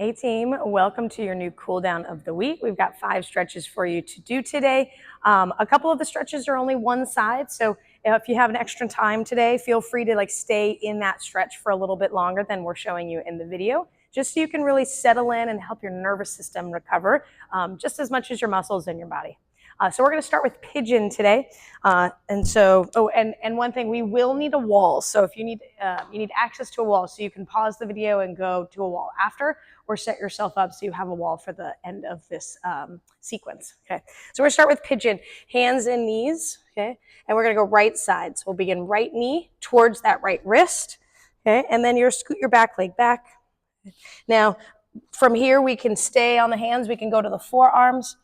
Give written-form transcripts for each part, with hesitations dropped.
Hey team, welcome to your new cool down of the week. We've got 5 stretches for you to do today. A couple of the stretches are only one side, so if you have an extra time today, feel free to stay in that stretch for a little bit longer than we're showing you in the video, just so you can really settle in and help your nervous system recover just as much as your muscles and your body. So we're going to start with pigeon today, and one thing, we will need a wall. So if you need access to a wall, so you can pause the video and go to a wall after, or set yourself up so you have a wall for the end of this sequence. Okay, so we're going to start with pigeon, hands and knees. Okay, and we're going to go right side. So we'll begin right knee towards that right wrist. Okay, and then you're scoot your back leg back. Now, from here, we can stay on the hands. We can go to the forearms.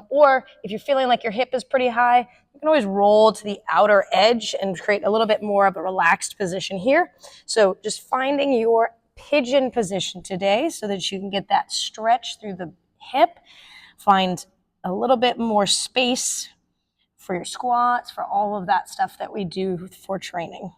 Or if you're feeling like your hip is pretty high, you can always roll to the outer edge and create a little bit more of a relaxed position here. So just finding your pigeon position today so that you can get that stretch through the hip. Find a little bit more space for your squats, for all of that stuff that we do for training.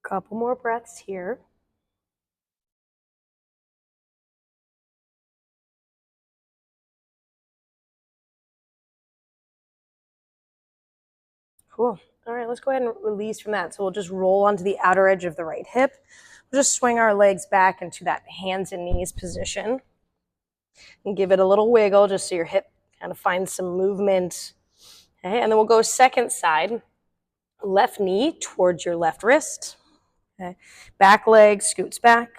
Couple more breaths here. Cool. All right, let's go ahead and release from that. So we'll just roll onto the outer edge of the right hip. We'll just swing our legs back into that hands and knees position and give it a little wiggle just so your hip kind of finds some movement. Okay, and then we'll go second side, left knee towards your left wrist. Okay, back leg scoots back.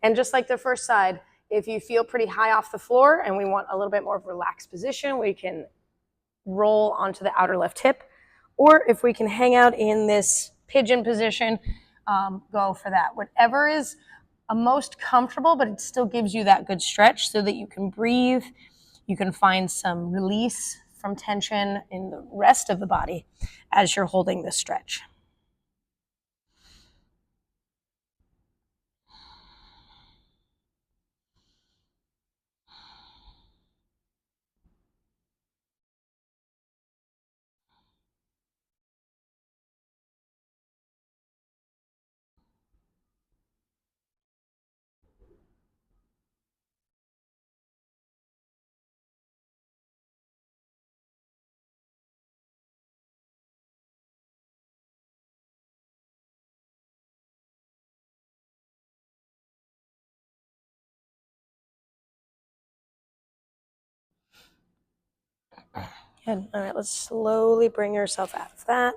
And just like the first side, if you feel pretty high off the floor and we want a little bit more of a relaxed position, we can roll onto the outer left hip. Or if we can hang out in this pigeon position, go for that. Whatever is most comfortable, but it still gives you that good stretch so that you can breathe. You can find some release from tension in the rest of the body as you're holding this stretch. Good. All right, let's slowly bring yourself out of that.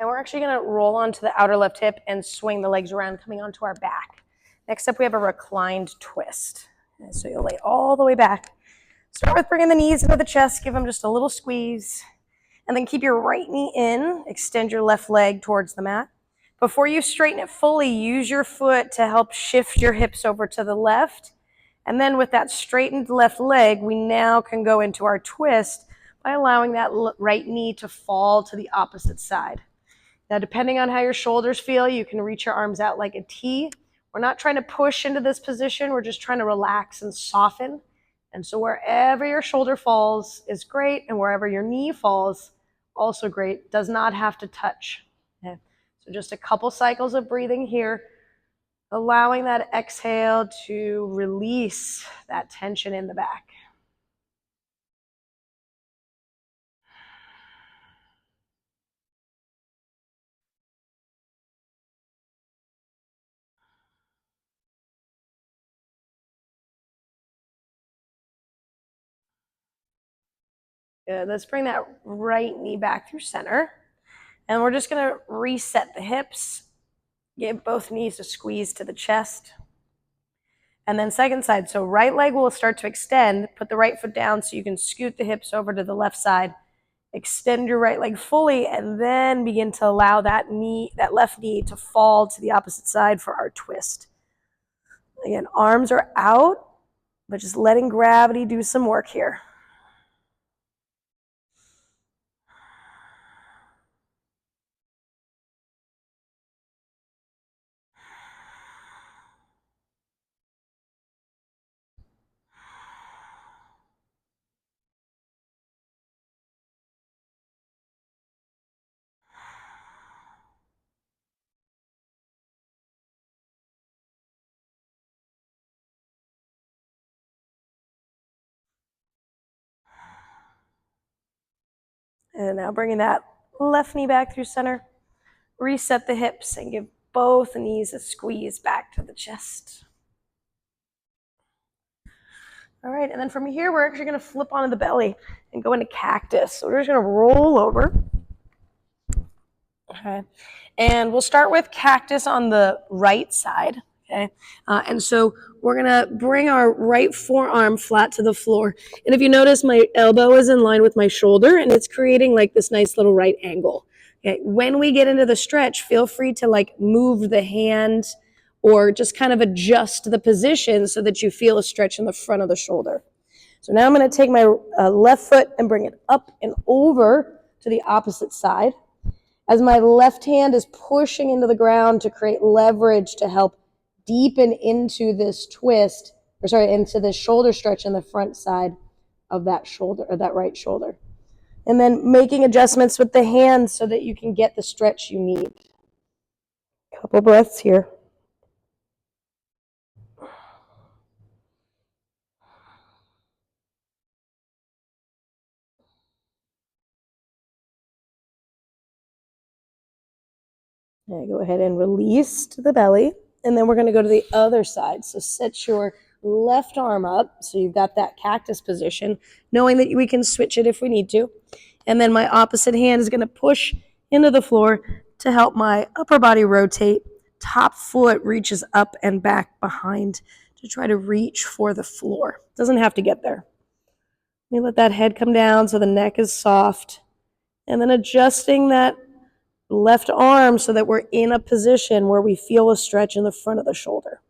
And we're actually going to roll onto the outer left hip and swing the legs around, coming onto our back. Next up, we have a reclined twist. And so you'll lay all the way back. Start with bringing the knees into the chest, give them just a little squeeze. And then keep your right knee in, extend your left leg towards the mat. Before you straighten it fully, use your foot to help shift your hips over to the left. And then with that straightened left leg, we now can go into our twist by allowing that right knee to fall to the opposite side. Now, depending on how your shoulders feel, you can reach your arms out like a T. We're not trying to push into this position. We're just trying to relax and soften. And so wherever your shoulder falls is great, and wherever your knee falls, also great. Does not have to touch. Okay. So just a couple cycles of breathing here, allowing that exhale to release that tension in the back. Good. Let's bring that right knee back through center. And we're just going to reset the hips. Give both knees a squeeze to the chest. And then second side. So right leg will start to extend. Put the right foot down so you can scoot the hips over to the left side. Extend your right leg fully, and then begin to allow that left knee to fall to the opposite side for our twist. Again, arms are out. but just letting gravity do some work here. And now bringing that left knee back through center. Reset the hips and give both knees a squeeze back to the chest. All right, and then from here, we're actually going to flip onto the belly and go into cactus. So we're just going to roll over. Okay, and we'll start with cactus on the right side. Okay, and so we're going to bring our right forearm flat to the floor. And if you notice, my elbow is in line with my shoulder, and it's creating like this nice little right angle. Okay, when we get into the stretch, feel free to like move the hand or just kind of adjust the position so that you feel a stretch in the front of the shoulder. So now I'm going to take my left foot and bring it up and over to the opposite side. As my left hand is pushing into the ground to create leverage to help deepen into this twist, into this shoulder stretch in the front side of that shoulder, or that right shoulder. And then making adjustments with the hands so that you can get the stretch you need. Couple breaths here. Okay, go ahead and release to the belly. And then we're going to go to the other side. So set your left arm up. So you've got that cactus position, knowing that we can switch it if we need to. And then my opposite hand is going to push into the floor to help my upper body rotate. Top foot reaches up and back behind to try to reach for the floor. Doesn't have to get there. Let me let that head come down so the neck is soft. And then adjusting that left arm so that we're in a position where we feel a stretch in the front of the shoulder.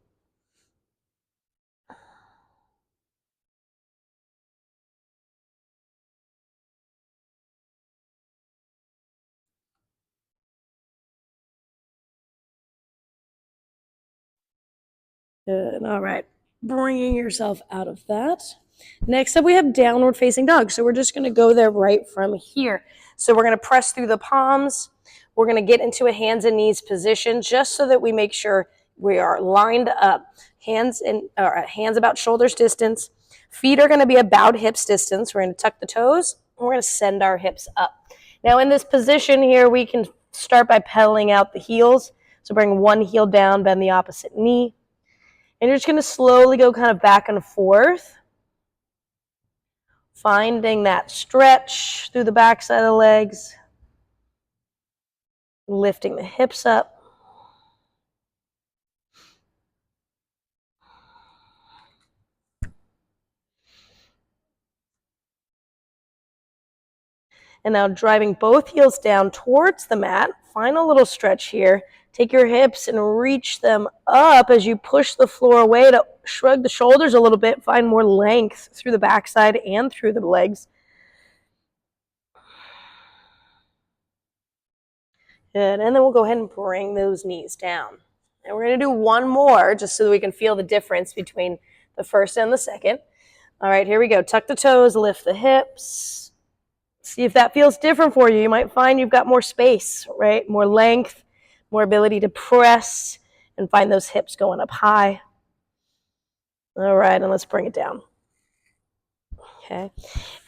Good. All right. Bringing yourself out of that. Next up, we have downward facing dog. So we're just going to go there right from here. So we're going to press through the palms. We're going to get into a hands and knees position just so that we make sure we are lined up. Hands about shoulders distance. Feet are going to be about hips distance. We're going to tuck the toes. And we're going to send our hips up. Now in this position here, we can start by pedaling out the heels. So bring one heel down, bend the opposite knee. And you're just going to slowly go kind of back and forth. Finding that stretch through the backside of the legs. Lifting the hips up. And now driving both heels down towards the mat. Final little stretch here. Take your hips and reach them up as you push the floor away to shrug the shoulders a little bit. Find more length through the backside and through the legs. Good. And then we'll go ahead and bring those knees down. And we're going to do one more just so that we can feel the difference between the first and the second. All right, here we go. Tuck the toes, lift the hips. See if that feels different for you. You might find you've got more space, right? More length, more ability to press and find those hips going up high. All right, and let's bring it down. Okay,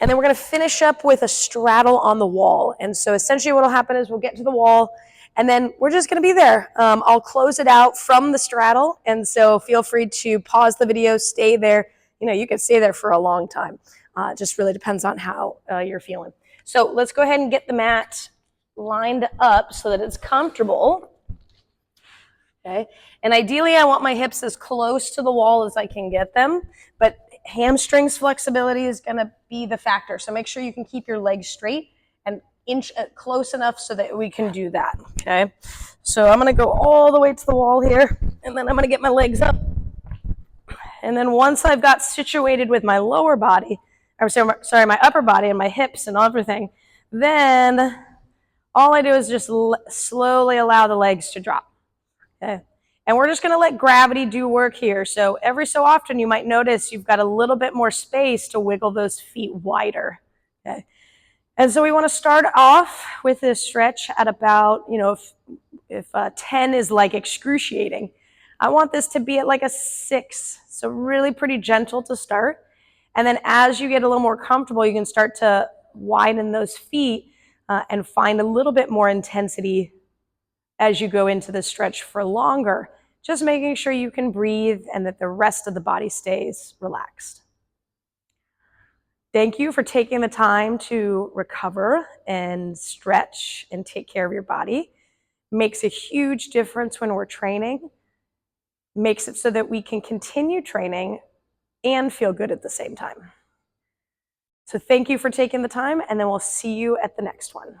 and then we're going to finish up with a straddle on the wall. And so essentially what will happen is we'll get to the wall, and then we're just going to be there. I'll close it out from the straddle, and so feel free to pause the video, stay there. You know, you can stay there for a long time. It just really depends on how you're feeling. So let's go ahead and get the mat lined up so that it's comfortable. Okay, and ideally I want my hips as close to the wall as I can get them, but hamstrings flexibility is going to be the factor. So make sure you can keep your legs straight and inch close enough so that we can do that. Okay, so I'm going to go all the way to the wall here, and then I'm going to get my legs up. And then once I've got situated with my lower body, or sorry, my upper body and my hips and everything, then all I do is just slowly allow the legs to drop. Okay. And we're just going to let gravity do work here. So every so often you might notice you've got a little bit more space to wiggle those feet wider. Okay. And so we want to start off with this stretch at about, if 10 is like excruciating, I want this to be at like a 6. So really pretty gentle to start. And then as you get a little more comfortable, you can start to widen those feet and find a little bit more intensity as you go into the stretch for longer, just making sure you can breathe and that the rest of the body stays relaxed. Thank you for taking the time to recover and stretch and take care of your body. Makes a huge difference when we're training. Makes it so that we can continue training and feel good at the same time. So thank you for taking the time, and then we'll see you at the next one.